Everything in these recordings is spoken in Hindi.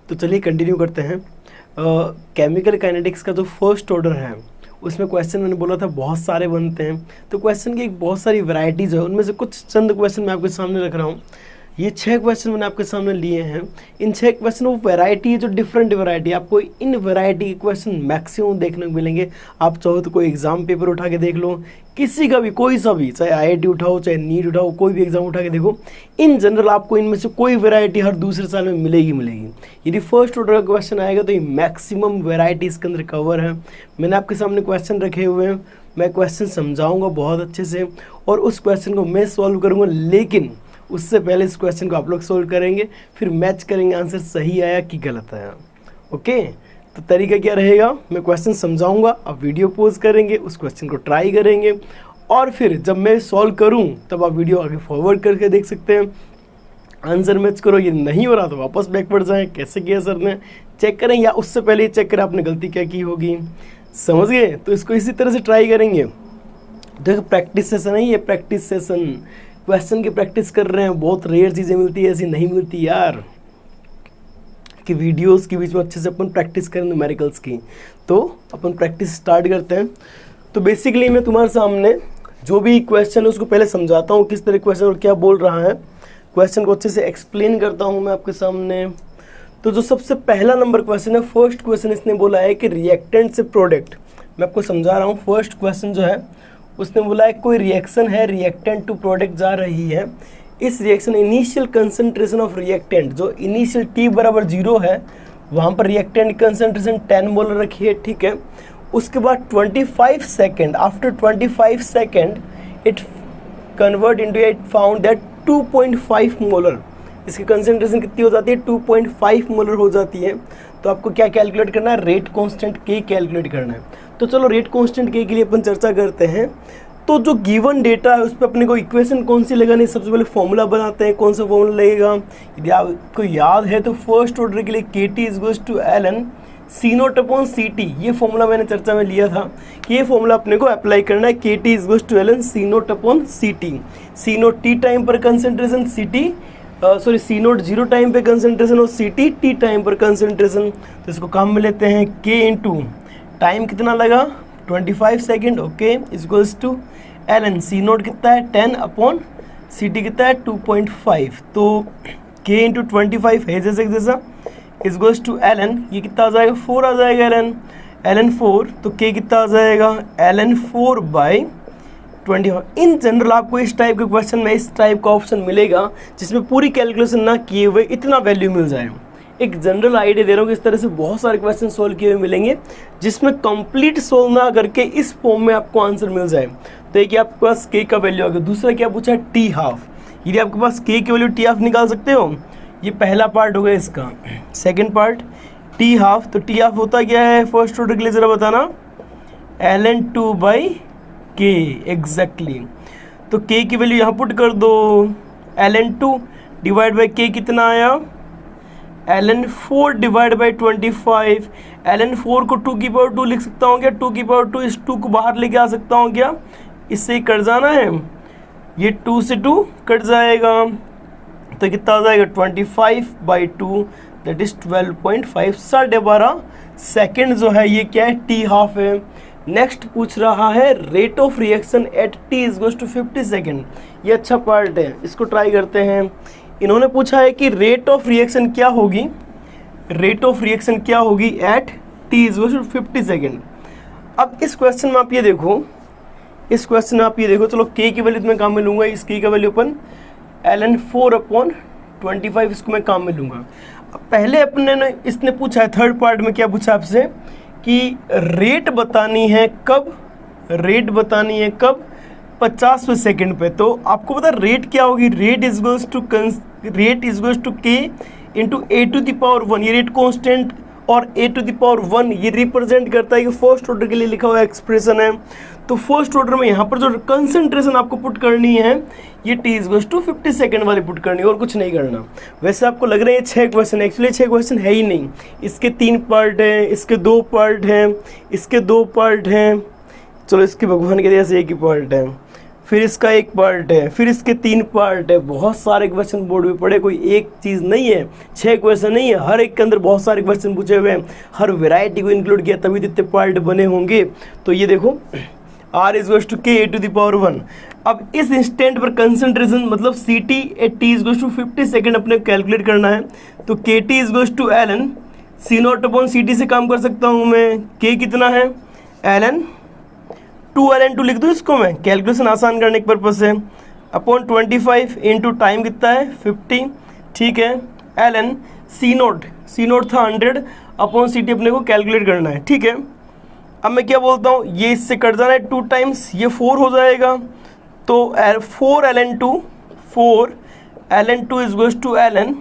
तो चलिए कंटिन्यू करते हैं। केमिकल काइनेटिक्स का जो फर्स्ट ऑर्डर है उसमें क्वेश्चन मैंने बोला था बहुत सारे बनते हैं। तो क्वेश्चन की बहुत सारी वैरायटीज़ है, उनमें से कुछ चंद क्वेश्चन मैं आपके सामने रख रहा हूँ। ये 6 क्वेश्चन मैंने आपके सामने लिए हैं। इन 6 क्वेश्चन वो वैरायटी है जो डिफरेंट वैरायटी, आपको इन वैरायटी के क्वेश्चन मैक्सिमम देखने को मिलेंगे। आप चाहो तो कोई एग्जाम पेपर उठा के देख लो, किसी का भी कोई सा भी, चाहे IIT उठाओ चाहे नीट उठाओ, कोई भी एग्जाम उठा के देखो, इन जनरल आपको इनमें से कोई वैरायटी हर दूसरे साल में मिलेगी। यदि फर्स्ट ऑर्डर का क्वेश्चन आएगा तो ये मैक्सिमम वैरायटी इसके अंदर कवर है। मैंने आपके सामने क्वेश्चन रखे हुए हैं, मैं क्वेश्चन समझाऊंगा बहुत अच्छे से और उस क्वेश्चन को मैं सॉल्व करूंगा, लेकिन उससे पहले इस क्वेश्चन को आप लोग सोल्व करेंगे, फिर मैच करेंगे आंसर सही आया कि गलत आया। ओके, तो तरीका क्या रहेगा, मैं क्वेश्चन समझाऊंगा, आप वीडियो पॉज करेंगे, उस क्वेश्चन को ट्राई करेंगे और फिर जब मैं सॉल्व करूं तब आप वीडियो आगे फॉरवर्ड करके देख सकते हैं। आंसर मैच करो, ये नहीं हो रहा तो वापस बैकवर्ड जाएं, कैसे किया सर ने चेक करें, या उससे पहले चेक करें आपने गलती क्या की होगी। समझ गए? तो इसको इसी तरह से ट्राई करेंगे। देखो प्रैक्टिस सेशन है ये, प्रैक्टिस सेशन, क्वेश्चन की प्रैक्टिस कर रहे हैं। बहुत रेयर चीज़ें मिलती है, ऐसी नहीं मिलती यार, कि वीडियोस के बीच में अच्छे से अपन प्रैक्टिस करें न्यूमेरिकल्स की। तो अपन प्रैक्टिस स्टार्ट करते हैं। तो बेसिकली मैं तुम्हारे सामने जो भी क्वेश्चन है उसको पहले समझाता हूँ किस तरह क्वेश्चन और क्या बोल रहा है, क्वेश्चन को अच्छे से एक्सप्लेन करता हूँ मैं आपके सामने। तो जो सबसे पहला नंबर क्वेश्चन है, फर्स्ट क्वेश्चन इसने बोला है कि रिएक्टेंट से प्रोडक्ट, मैं आपको समझा रहा हूँ। फर्स्ट क्वेश्चन जो है उसने बोला है कोई रिएक्शन है, रिएक्टेंट टू प्रोडक्ट जा रही है, इस reaction initial concentration of reactant, जो इनिशियल T बराबर 0 है वहाँ पर रिएक्टेंट कंसंट्रेशन 10 मोलर रखी है, ठीक है। उसके बाद 25 second, after 25 second it convert into, it found that 2.5 molar, इसकी कंसंट्रेशन कितनी हो जाती है, 2.5 मोलर हो जाती है। तो आपको क्या कैलकुलेट करना है, रेट कांस्टेंट K कैलकुलेट करना है। तो चलो रेट कांस्टेंट K के लिए अपन चर्चा करते हैं। तो जो गिवन डेटा है उस पर अपने को इक्वेशन कौन सी लगानी है, सबसे पहले फॉर्मूला बनाते हैं। कौन सा फॉर्मूला लगेगा, यदि आपको याद है तो फर्स्ट ऑर्डर के लिए KT = ln C0/CT, ये फॉर्मूला मैंने चर्चा में लिया था कि ये फॉर्मूला अपने को अप्लाई करना है। KT = ln C0/CT, C0 T time पर कंसंट्रेशन, C0 0 टाइम पे कंसंट्रेशन और CT T टाइम पर कंसंट्रेशन। तो इसको काम में लेते हैं, K इंटू टाइम कितना लगा 25 second, okay, equals to ln C0 कितना है 10/CT कितना है 2.5, तो K इंटू 25 है जैसा इक्वल्स टू ln, ये कितना आ जाएगा 4 आ जाएगा, ln 4, तो K कितना आ जाएगा ln 4/20। इन जनरल आपको इस टाइप के क्वेश्चन में इस टाइप का ऑप्शन मिलेगा जिसमें पूरी कैलकुलेशन ना किए हुए इतना वैल्यू मिल जाए। एक जनरल आइडिया दे रहा हूँ कि इस तरह से बहुत सारे क्वेश्चन सोल्व किए हुए मिलेंगे जिसमें कंप्लीट सोल्व ना करके इस फॉर्म में आपको आंसर मिल जाए। तो एक आपके पास K का वैल्यू आ गया, दूसरा क्या पूछा है T हाफ, यदि आपके पास K की वैल्यू T हाफ निकाल सकते हो, ये पहला पार्ट हो गया इसका। सेकेंड पार्ट T हाफ, तो T हाफ होता क्या है फर्स्ट ऑर्डर के लिए ज़रा बताना, ln 2/K एग्जैक्टली। तो K की वैल्यू यहाँ पुट कर दो, ln 2 डिवाइड बाई K कितना आया, ln 4 डिवाइड बाई 25। ln 4 को 2 की पावर 2 लिख सकता हूँ क्या, 2 की पावर 2, इस 2 को बाहर लेके आ सकता हूँ क्या, इससे कट जाना है, ये 2 से 2 कट जाएगा, तो कितना आ जाएगा 25/2 दैट इज 12.5, 12.5 सेकेंड जो है ये क्या है T हाफ है। नेक्स्ट पूछ रहा है rate of reaction at T = 50 second, ये अच्छा पार्ट है, इसको ट्राई करते हैं। इन्होंने पूछा है कि रेट ऑफ रिएक्शन क्या होगी, रेट ऑफ रिएक्शन क्या होगी एट T = 50 सेकेंड। अब इस क्वेश्चन में आप ये देखो, इस क्वेश्चन में आप ये देखो, चलो K की वैल्यू तो मैं काम में लूँगा, इस K का वैल्यू अपन ln 4/25 इसको मैं काम में लूँगा। अब पहले अपने ने इसने पूछा है थर्ड पार्ट में क्या पूछा आपसे कि रेट बतानी है कब, रेट बतानी है कब 50वें सेकेंड पे। तो आपको पता रेट क्या होगी, rate is equals to K into A⁴ ये रेट कांस्टेंट और A⁴ ये रिप्रेजेंट करता है कि फर्स्ट ऑर्डर के लिए लिखा हुआ एक्सप्रेशन है। तो फर्स्ट ऑर्डर में यहाँ पर जो कंसंट्रेशन आपको पुट करनी है ये T = 50 सेकेंड वाली पुट करनी है और कुछ नहीं करना। वैसे आपको लग रहा है 6 क्वेश्चन, एक्चुअली 6 क्वेश्चन है ही नहीं, इसके 3 पार्ट हैं, इसके 2 पार्ट हैं, इसके 2 पार्ट हैं, चलो इसके भगवान के जैसे एक ही पार्ट है। फिर इसका एक पार्ट है, फिर इसके 3 पार्ट है। बहुत सारे क्वेश्चन बोर्ड में पड़े, कोई एक चीज़ नहीं है, 6 क्वेश्चन नहीं है, हर एक के अंदर बहुत सारे क्वेश्चन पूछे हुए हैं, हर वेराइटी को इंक्लूड किया तभी तो इतने पार्ट बने होंगे। तो ये देखो R इज टू के A⁴ अब इस इंस्टेंट पर कंसंट्रेशन मतलब CT at T is to 50 second अपने कैलकुलेट करना है। तो KT is to ln C0/CT से काम कर सकता हूँ मैं। K कितना है, ln 2 लिख दूँ इसको मैं, कैलकुलेशन आसान करने के पर्पज से, अपॉन 25 इंटू टाइम कितना है 50, ठीक है। ln C0 था 100 अपॉन CT अपने को कैलकुलेट करना है, ठीक है। अब मैं क्या बोलता हूँ, ये इससे कट जाना है 2 टाइम्स, ये 4 हो जाएगा। तो 4 ln 2 is to ln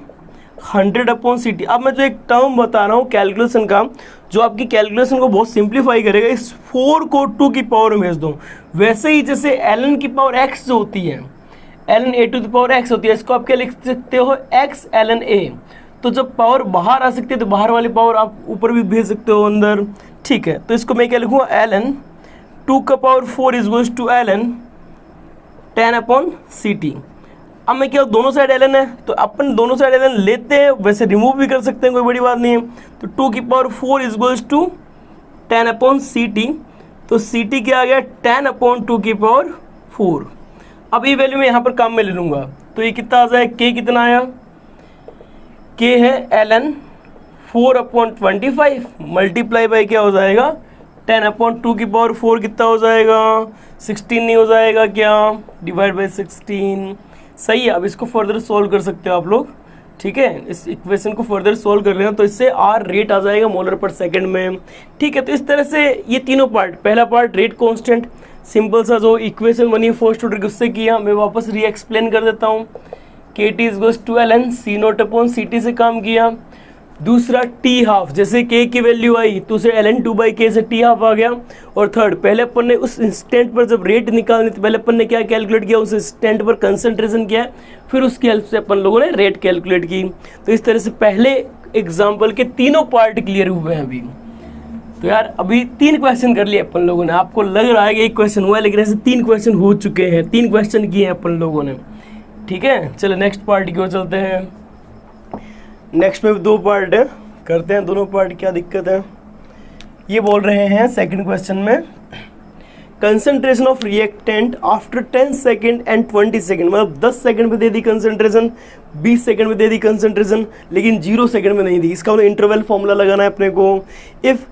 100 upon CT। अब मैं जो एक टर्म बता रहा हूँ कैलकुलेशन का, जो आपकी कैलकुलेशन को बहुत सिंप्लीफाई करेगा, इस 4 को 2 की पावर में भेज दो। वैसे ही जैसे ln की पावर x जो होती है, ln A⁴ होती है, इसको आप क्या लिख सकते हो, x ln A। तो जब पावर बाहर आ सकती है तो बाहर वाली पावर आप ऊपर भी भेज सकते हो अंदर, ठीक है। तो इसको मैं क्या लिखूँगा, ln 2⁴ is to ln 10 upon CT। अब मैं क्या, दोनों साइड ln है तो अपन दोनों साइड ln लेते हैं, वैसे रिमूव भी कर सकते हैं, कोई बड़ी बात नहीं है। तो 2⁴ इज टू 10 अपॉन CT। तो CT क्या आ गया, 10 अपॉन 2⁴। अब ये वैल्यू मैं यहाँ पर काम में ले लूँगा, तो ये कितना आ जाए, K कितना आया, K है ln 4/25 मल्टीप्लाई बाई क्या हो जाएगा, 10 अपॉन 2⁴ कितना हो जाएगा, 16 नहीं हो जाएगा क्या, डिवाइड बाई 16। सही है। अब इसको फर्दर सोल्व कर सकते हो आप लोग, ठीक है। इस इक्वेशन को फर्दर सोल्व कर लेना, तो इससे R रेट आ जाएगा मोलर पर सेकंड में, ठीक है। तो इस तरह से ये तीनों पार्ट, पहला पार्ट रेट कांस्टेंट, सिंपल सा जो इक्वेशन बनी है फर्स्ट ऑर्डर की उससे किया, मैं वापस री एक्सप्लेन कर देता हूँ। KT is to ln C0/CT से काम किया। दूसरा T½ जैसे K की वैल्यू आई तो उसे ln 2/K से T½ आ गया। और थर्ड, पहले अपन ने उस इंस्टेंट पर जब रेट निकालनी तो पहले अपन ने क्या कैलकुलेट किया, उस इंस्टेंट पर कंसंट्रेशन किया, फिर उसकी हेल्प से अपन लोगों ने रेट कैलकुलेट की। तो इस तरह से पहले एग्जाम्पल के तीनों पार्ट क्लियर हुए हैं अभी। तो यार अभी 3 क्वेश्चन कर लिए अपन लोगों ने, आपको लग रहा है कि 1 क्वेश्चन हुआ है, लेकिन ऐसे 3 क्वेश्चन हो चुके हैं, 3 क्वेश्चन किए हैं अपन लोगों ने, ठीक है। चलो नेक्स्ट पार्ट की ओर चलते हैं। नेक्स्ट में 2 पार्ट है, करते हैं दोनों पार्ट, क्या दिक्कत है। ये बोल रहे हैं सेकंड क्वेश्चन में, concentration of reactant after 10 second and 20 second, मतलब 10 सेकंड में दे दी कंसंट्रेशन, 20 सेकंड में दे दी कंसंट्रेशन, लेकिन 0 सेकंड में नहीं दी। इसका मतलब इंटरवल फॉर्मूला लगाना है अपने को। If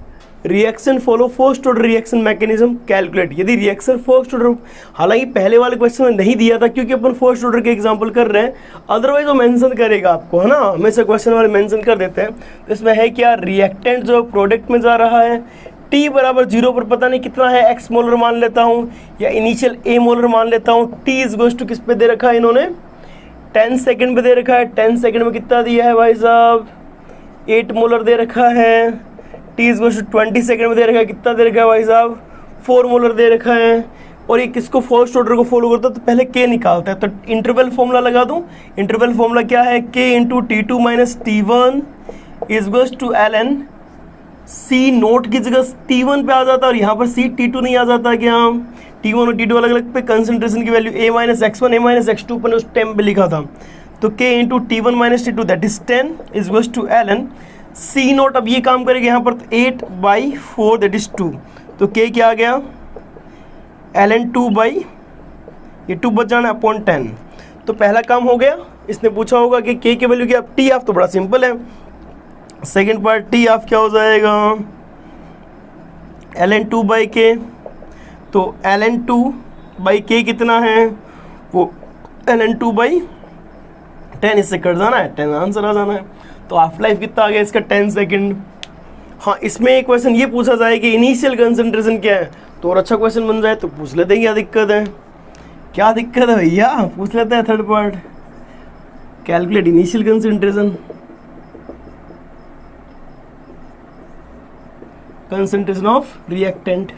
reaction follow first order reaction mechanism calculate, यदि रिएक्शन फर्स्ट ऑर्डर, हालांकि पहले वाले क्वेश्चन में नहीं दिया था क्योंकि अपन फर्स्ट ऑर्डर के एग्जांपल कर रहे हैं, अदरवाइज वो मेंशन करेगा आपको, है ना, हमेशा क्वेश्चन वाले मेंशन कर देते हैं। तो इसमें है क्या, रिएक्टेंट जो प्रोडक्ट में जा रहा है, T बराबर 0 पर पता नहीं कितना है, x मोलर मान लेता हूँ या इनिशियल A मोलर मान लेता हूँ। T इज गोज टू किस पे दे रखा है इन्होंने, 10 सेकेंड पे दे रखा है। 10 सेकेंड में कितना दिया है भाई साहब, 8 मोलर दे रखा है। T is goes to 20 second में दे रखा है, कितना दे रखा है भाई साहब, 4 मोलर दे रखा है। और ये किसको, फर्स्ट ऑर्डर को फॉलो करता है, तो पहले K निकालता है। तो इंटरवल फॉर्मूला लगा दूं, इंटरवल फॉर्मूला क्या है, K into T2 minus T1 is goes to ln C0 की जगह T1 पे आ जाता है और यहाँ पर T2 नहीं आ जाता क्या, T1 और T2 अलग अलग पे कंसंट्रेशन की value A minus X1 A minus X2 पर उस टाइम पे लिखा था। तो K into T1 minus T2 that is 10 is goes to ln C0। अब ये काम करेगा यहाँ पर 8/4 दैट इज 2। तो K क्या आ गया, ln 2 ये 2 बच जाना अपॉन 10। तो पहला काम हो गया। इसने पूछा होगा कि K की वैल्यू क्या, T½ तो बड़ा सिंपल है। सेकेंड पार्ट T½ क्या हो जाएगा, ln 2/K। तो ln 2/K कितना है, वो ln 2/10, इससे कट जाना है, 10 आंसर आ जाना है। तो हाफ लाइफ कितना आ गया इसका, 10 सेकेंड। हाँ, इसमें एक क्वेश्चन ये पूछा जाए कि इनिशियल कंसंट्रेशन क्या है, तो और अच्छा क्वेश्चन बन जाए तो पूछ लेते हैं, क्या दिक्कत है, क्या दिक्कत है भैया, पूछ लेते हैं। Third part, calculate initial concentration, concentration of reactant.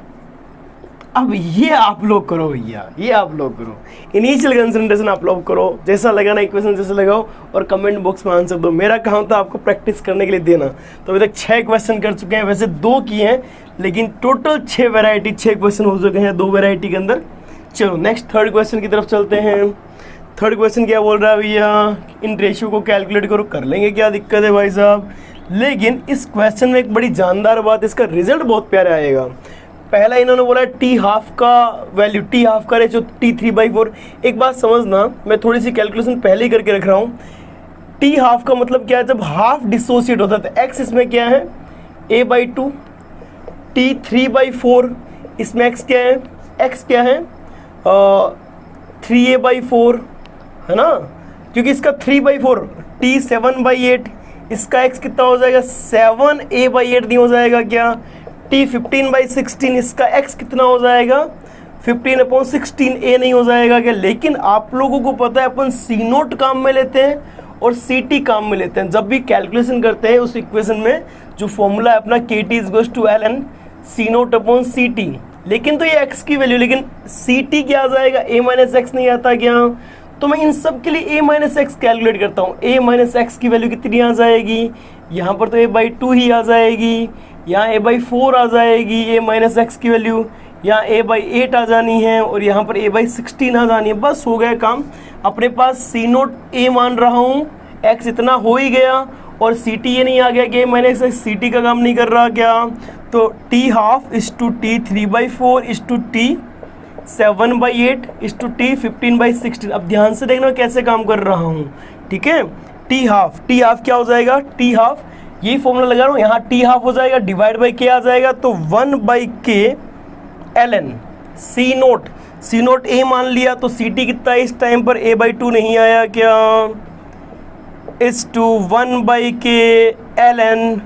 अब ये आप लोग करो भैया, ये आप लोग करो, इनिशियल कंसंट्रेशन आप लोग करो, जैसा लगाना इक्वेशन जैसे लगाओ और कमेंट बॉक्स में आंसर दो। मेरा काम था आपको प्रैक्टिस करने के लिए देना। तो अभी तक 6 क्वेश्चन कर चुके हैं, वैसे 2 किए हैं, लेकिन टोटल 6 वैरायटी 6 क्वेश्चन हो चुके हैं 2 वैरायटी के अंदर। चलो नेक्स्ट थर्ड क्वेश्चन की तरफ चलते हैं। थर्ड क्वेश्चन क्या बोल रहा है भैया, इन रेशियो को कैलकुलेट करो, कर लेंगे, क्या दिक्कत है भाई साहब। लेकिन इस क्वेश्चन में एक बड़ी जानदार बात, इसका रिजल्ट बहुत प्यारा आएगा। पहला इन्होंने बोला टी हाफ का वैल्यू, टी हाफ का रेशियो T3/4। एक बात समझना, मैं थोड़ी सी कैलकुलेशन पहले ही करके रख रहा हूँ। टी हाफ का मतलब क्या है, जब हाफ डिसोसिएट होता है तो एक्स इसमें क्या है A/2, T3/4 इसमें एक्स क्या है, एक्स क्या है 3A/4 है ना, क्योंकि इसका 3/4 T7/8, इसका x कितना हो जाएगा 7A/8 नहीं हो जाएगा क्या, T15/16 इसका x कितना हो जाएगा 15/16A नहीं हो जाएगा क्या। लेकिन आप लोगों को पता है अपन C0 काम में लेते हैं और CT काम में लेते हैं। जब भी कैलकुलेशन करते हैं उस इक्वेशन में जो फॉर्मूला है अपना KT = ln C0/CT, लेकिन तो ये x की वैल्यू, लेकिन CT क्या आ जाएगा A-x नहीं आता क्या। तो मैं इन सब के लिए A-x कैलकुलेट करता हूँ। A-x की वैल्यू कितनी आ जाएगी, यहाँ पर तो A/2 ही आ जाएगी, यहाँ A/4 आ जाएगी A-x की वैल्यू, यहाँ A/8 आ जानी है और यहाँ पर A/16 आ जानी है। बस हो गया काम। अपने पास C0 A मान रहा हूँ, x इतना हो ही गया, और CT ये नहीं आ गया कि A-x CT का काम नहीं कर रहा क्या। तो T½ = T3/4 = T7/8 = T15/16। अब ध्यान से देखना कैसे काम कर रहा हूँ, ठीक है। T½ क्या हो जाएगा, T½ यही फॉर्मूला लगा रहा हूँ, यहाँ T½ हो जाएगा, डिवाइड बाई K आ जाएगा, तो 1/K ln C0 A मान लिया, तो CT कितना है इस टाइम पर A/2 नहीं आया क्या, = 1/K ln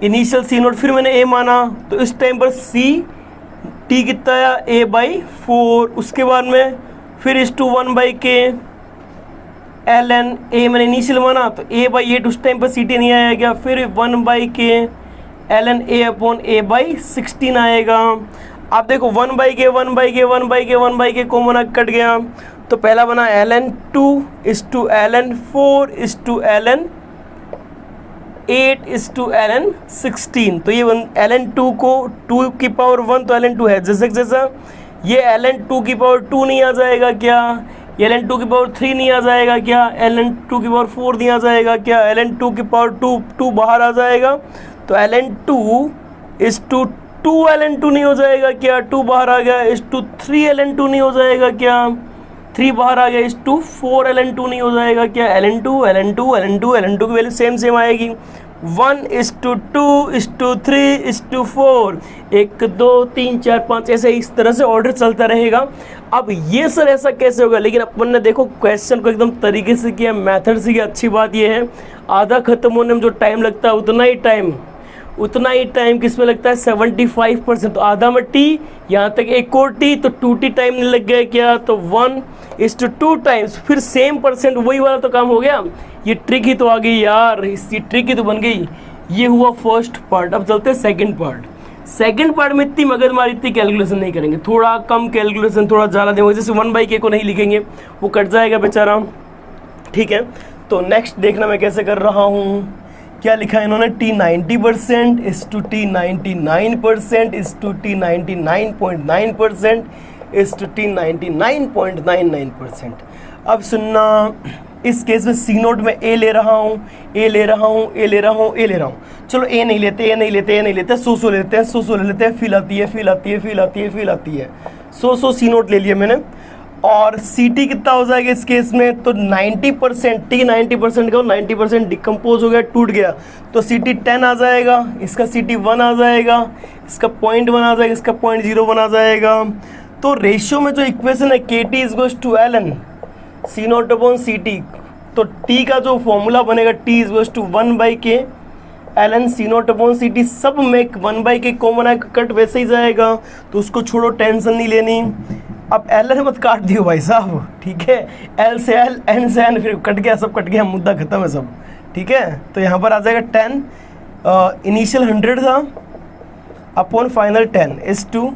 इनिशियल C0, फिर मैंने A माना तो इस टाइम पर CT कितना आया A/4, उसके बाद में फिर = 1/K ln A मैंने इनिशियल माना तो A/8, उस टाइम पर CT नहीं आया क्या, फिर 1/K ln A/A/16 आएगा। आप देखो 1/K कॉमन कट गया, तो पहला बना ln 2 = ln 4 = ln 8 = ln 16। तो ये ln 2 को 2 की पावर 1 तो ln 2 है, जैसा ये ln 2 की पावर 2 नहीं आ जाएगा क्या, ये ln 2 की पावर 3 नहीं आ जाएगा क्या, ln 2 की पावर 4 नहीं आ जाएगा क्या, ln 2 की पावर 2 बाहर आ जाएगा, तो ln 2 = 2 ln 2 नहीं हो जाएगा क्या, 2 बाहर आ गया = 3 ln 2 नहीं हो जाएगा क्या, 3 बाहर आ गया = 4 ln 2 नहीं हो जाएगा क्या, ln 2 की वैल्यू सेम आएगी, 1 = 2 = 3 = 4, 1 2 3 4 5 ऐसे इस तरह से ऑर्डर चलता रहेगा। अब ये सर ऐसा कैसे होगा, लेकिन अपन ने देखो क्वेश्चन को एकदम तरीके से किया, मेथड से किया। अच्छी बात ये है आधा खत्म होने में जो टाइम लगता है उतना ही टाइम किस में लगता है 75%, तो आधा में T, यहाँ तक एक और T, तो 2T टाइम नहीं लग गया क्या, तो 1:2 टाइम्स, फिर सेम परसेंट वही वाला तो काम हो गया। ये ट्रिक ही तो आ गई यार, ये ट्रिक ही तो बन गई। ये हुआ फर्स्ट पार्ट। अब चलते हैं सेकंड पार्ट में इतनी मगजमारी, इतनी कैलकुलेशन नहीं करेंगे, थोड़ा कम कैलकुलेशन, थोड़ा ज़्यादा देंगे। जैसे 1/K को नहीं लिखेंगे, वो कट जाएगा बेचारा, ठीक है। तो नेक्स्ट देखना मैं कैसे कर रहा हूँ, क्या लिखा है इन्होंने, T90% = T99% = T99.9% = T99.99%। अब सुनना, इस केस में C0 में A ले रहा हूँ, चलो A नहीं लेते, 100 लेते हैं, 100 ले लेते हैं, फील आती है, 100 C0 ले लिया मैंने। और CT कितना हो जाएगा इस केस में, तो 90%, T 90% का 90% डिकम्पोज हो गया, टूट गया, तो CT 10 आ जाएगा, इसका CT 1 आ जाएगा, इसका 0.1 आ जाएगा, इसका 0.01 आ जाएगा। तो रेशियो में जो इक्वेशन है KT = ln C0/CT, तो T का जो फॉर्मूला बनेगा T = 1/K ln C0/CT, सब में 1/K कॉमन है, कट वैसे ही जाएगा, तो उसको छोड़ो, टेंशन नहीं लेनी। अब ln मत काट दियो भाई साहब, ठीक है, L से L, N से N, फिर कट गया, सब कट गया, मुद्दा खत्म है सब, ठीक है। तो यहाँ पर आ जाएगा 10, इनिशियल 100 था अपॉन फाइनल 10 =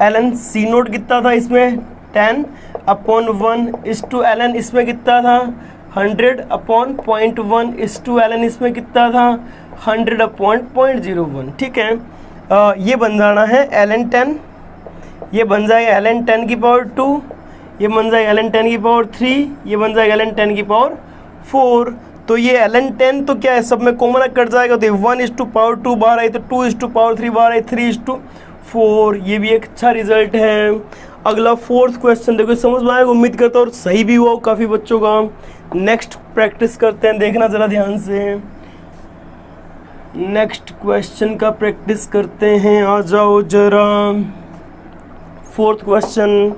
ln C0 कितना था इसमें 10 अपॉन 1 = ln इसमें कितना था 100 अपॉन 0.1 = ln इसमें कितना था 100 अपॉन 0.01, ठीक है। ये बन जाना है ln 10 ये बन जाएगा ln 10 की पावर 2, ये बन जाएगा ln 10 की पावर 3, ये बन जाएगा ln 10 की पावर 4। तो ये ln 10 तो क्या है, सब में कॉमन कट जाएगा, तो 1:2 बाहर आई, तो 2:3 बाहर आई, 3:4। ये भी एक अच्छा रिजल्ट है। अगला फोर्थ क्वेश्चन देखो, समझ में आएगा उम्मीद करता हूँ, और सही भी हुआ काफ़ी बच्चों का। नेक्स्ट प्रैक्टिस करते हैं, देखना ज़रा ध्यान से। नेक्स्ट क्वेश्चन का प्रैक्टिस करते हैं, आ जाओ जरा। फोर्थ क्वेश्चन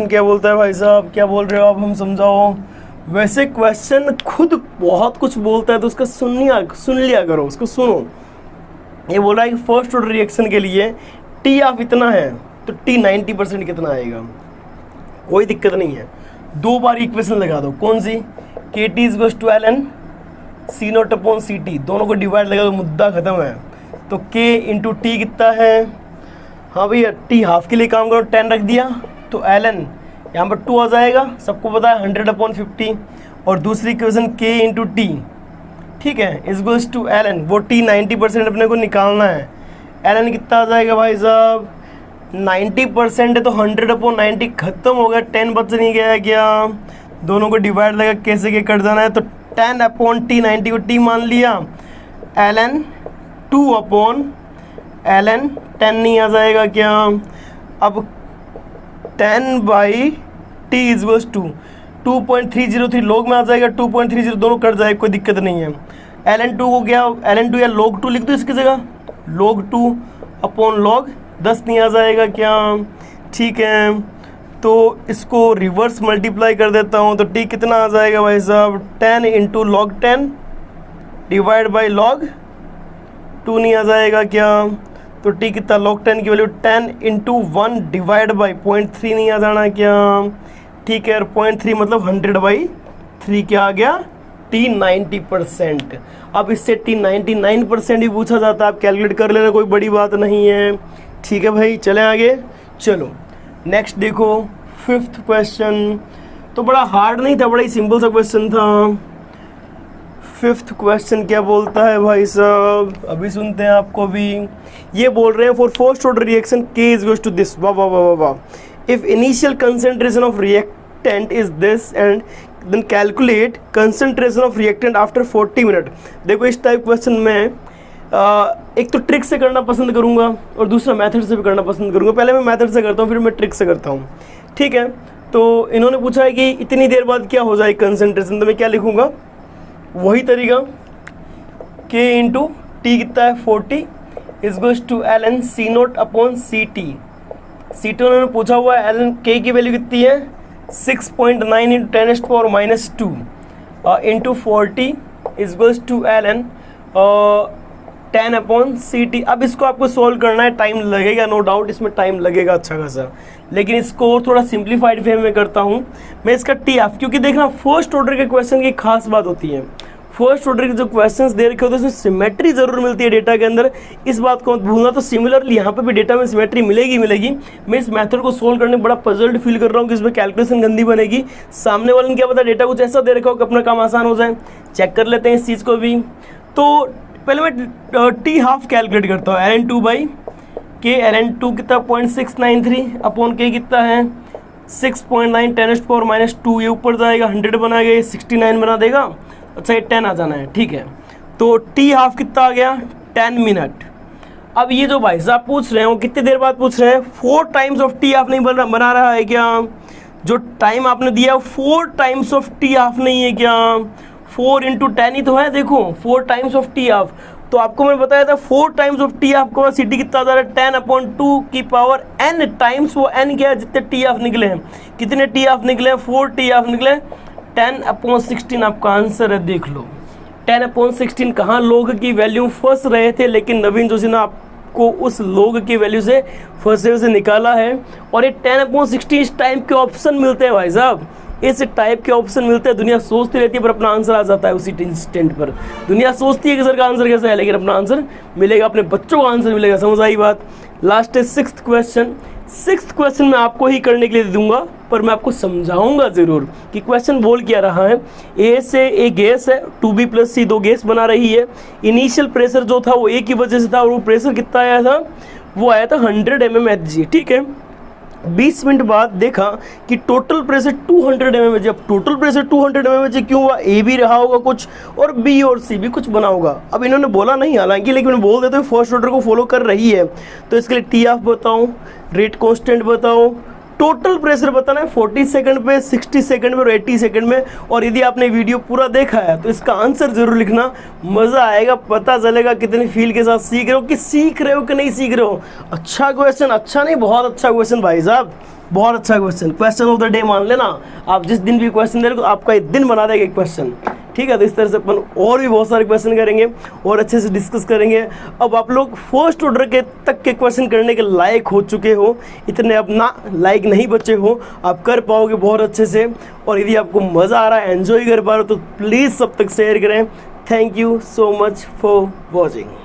क्या बोलता है भाई साहब, क्या बोल रहे हो आप, हम समझाओ। वैसे क्वेश्चन खुद बहुत कुछ बोलता है, तो उसका सुन लिया करो, उसको सुनो। ये बोल रहा है कि फर्स्ट ऑर्डर रिएक्शन के लिए टी ऑफ इतना है, तो टी 90% कितना आएगा। कोई दिक्कत नहीं है, 2 बार इक्वेशन लगा दो। कौन सी, K T is goes to ln C0/CT, दोनों को डिवाइड लगा दो, मुद्दा खत्म है। तो k इंटू टी कितना है, हाँ भैया टी हाफ के लिए काम करो, 10 रख दिया, तो ln यहाँ पर 2 आ जाएगा, सबको पता है 100/50। और दूसरी इक्वेशन k इंटू टी, ठीक है, इज गोस टू ln, वो t 90% अपने को निकालना है। ln कितना आ जाएगा भाई साहब, 90% है तो 100/90 खत्म हो गया, 10 बच नहीं गया क्या। दोनों को डिवाइड लगा, कैसे के कट जाना है, तो 10/t 90 को t मान लिया, ln 2/ln 10 नहीं आ जाएगा क्या। अब 10/t इज गोस टू 2.303 लोग में आ जाएगा, 2.30 दोनों कट जाएगा, कोई दिक्कत नहीं है। ln 2 को क्या, ln 2 या log 2 लिख दो इसकी जगह, log 2/log 10 नहीं आ जाएगा क्या। ठीक है, तो इसको रिवर्स मल्टीप्लाई कर देता हूँ, तो t कितना आ जाएगा भाई साहब, 10 into log 10 divide by log 2 नहीं आ जाएगा क्या। तो t कितना, log 10 की वैल्यू 10 इंटू 1 डिवाइड बाई 0.3 नहीं आ जाना क्या। ठीक है, और 0.3 मतलब 100/3 क्या आ गया, t 90%। अब इससे t 99% ही पूछा जाता है, आप कैलकुलेट कर लेना, कोई बड़ी बात नहीं है। ठीक है भाई, चलें आगे। चलो नेक्स्ट देखो, फिफ्थ क्वेश्चन तो बड़ा हार्ड नहीं था, बड़ा ही सिंपल सा क्वेश्चन था। फिफ्थ क्वेश्चन क्या बोलता है भाई साहब, अभी सुनते हैं आपको भी। ये बोल रहे हैं for first order reaction k is goes to this, वाह वाह वाह वाह। If initial concentration of reactant is this and then calculate concentration of reactant after 40 minute. देखो इस टाइप क्वेश्चन में एक तो ट्रिक से करना पसंद करूंगा और दूसरा मेथड से भी करना पसंद करूंगा। पहले मैं मेथड से करता हूँ, फिर मैं ट्रिक से करता हूँ। ठीक है, तो इन्होंने पूछा है कि इतनी देर बाद क्या हो जाए कंसंट्रेशन, तो मैं क्या लिखूंगा, वही तरीका, k इंटू टी कितना है 40 is goes to ln C0/CT। CT उन्होंने पूछा हुआ है, ln k की वैल्यू कितनी है 6.9 into 10⁻² into 40 is goes to ln 10/CT। अब इसको आपको सोल्व करना है, टाइम लगेगा, नो डाउट इसमें टाइम लगेगा अच्छा खासा, लेकिन इसको और थोड़ा सिंप्लीफाइड वे में करता हूँ मैं इसका टी ऑफ। क्योंकि देखना फर्स्ट ऑर्डर के क्वेश्चन की खास बात होती है, फर्स्ट ऑर्डर के जो क्वेश्चंस दे रखे होते हैं उसमें सिमेट्री जरूर मिलती है डेटा के अंदर, इस बात को मत भूलना। तो सिमिलरली यहाँ पे भी डेटा में सिमेट्री मिलेगी। मैं इस मेथड को सोल्व करने में बड़ा पजल्ड फील कर रहा हूँ कि इसमें कैलकुलेशन गंदी बनेगी। सामने वाले ने क्या पता डेटा कुछ ऐसा दे रखा हो कि अपना काम आसान हो जाए। चेक कर लेते हैं इस चीज़ को भी। तो पहले मैं टी हाफ कैलकुलेट करता हूँ, ln 2/k, ln 2 कितना 0.693 अपॉन k कितना है 6.9 10⁻²। ये ऊपर जाएगा 100 बना गया, 69 बना देगा। अच्छा ये 10 आ जाना है, ठीक है। तो टी हाफ कितना आ गया 10 मिनट। अब ये जो भाई साहब पूछ रहे हैं वो कितनी देर बाद पूछ रहे हैं, 4 टाइम्स ऑफ टी हाफ नहीं बना रहा है क्या। जो टाइम आपने दिया 4 टाइम्स ऑफ टी हाफ नहीं है क्या, 4 इंटू 10 ही तो है। देखो 4 टाइम्स ऑफ टी हाफ, तो आपको मैंने बताया था 4 टाइम्स ऑफ टी हाफ का सी टी कितना आ जा रहा है 10/2 की पावर n टाइम्स वो n क्या है जितने टी हाफ निकले हैं। कितने टी हाफ निकले, 4 टी हाफ निकले, 10/16 आपका आंसर है। देख लो 10/16 कहाँ लोग की वैल्यू फंस रहे थे, लेकिन नवीन जोशी ने आपको उस लोग की वैल्यू से फंसे से निकाला है। और ये 10/16 इस टाइप के ऑप्शन मिलते हैं भाई साहब, इस टाइप के ऑप्शन मिलते हैं। दुनिया सोचती रहती है पर अपना आंसर आ जाता है उसी इंस्टेंट पर। दुनिया सोचती है कि सर का आंसर कैसा है, लेकिन अपना आंसर मिलेगा, अपने बच्चों का आंसर मिलेगा। समझ आई बात। लास्ट है सिक्स्थ क्वेश्चन। सिक्स्थ क्वेश्चन मैं आपको ही करने के लिए दे दूंगा, पर मैं आपको समझाऊंगा जरूर कि क्वेश्चन बोल क्या रहा है। ए से ए गैस है, 2B+C 2 गैस बना रही है। इनिशियल प्रेशर जो था वो ए की वजह से था और वो प्रेशर कितना आया था वो आया था 100 mmHg, ठीक है। 20 मिनट बाद देखा कि टोटल प्रेशर 200 mmHg। अब टोटल प्रेशर 200 mmHg क्यों हुआ? ए भी रहा होगा कुछ और बी और सी भी कुछ बना होगा। अब इन्होंने बोला नहीं हालांकि, लेकिन बोल देते हुए फर्स्ट ऑर्डर को फॉलो कर रही है। तो इसके लिए टी ऑफ बताओ, रेट कांस्टेंट बताओ, टोटल प्रेशर बताना है 40 सेकंड पे, 60 सेकंड में और 80 सेकंड में। और यदि आपने वीडियो पूरा देखा है तो इसका आंसर जरूर लिखना, मज़ा आएगा, पता चलेगा कितनी फील के साथ सीख रहे हो, कि सीख रहे हो कि नहीं सीख रहे हो। अच्छा क्वेश्चन, अच्छा नहीं बहुत अच्छा क्वेश्चन भाई साहब, बहुत अच्छा question. Question of the day मान लेना, आप जिस दिन भी क्वेश्चन दे रहे हो तो आपका एक दिन बना देगा एक क्वेश्चन, ठीक है। तो इस तरह से अपन और भी बहुत सारे क्वेश्चन करेंगे और अच्छे से डिस्कस करेंगे। अब आप लोग फर्स्ट ऑर्डर के तक के क्वेश्चन करने के लायक हो चुके हो, इतने अपना लायक नहीं बचे हो, आप कर पाओगे बहुत अच्छे से। और यदि आपको मज़ा आ रहा है, एंजॉय कर पा रहे हो तो प्लीज़ सब तक शेयर करें। Thank you so much for watching.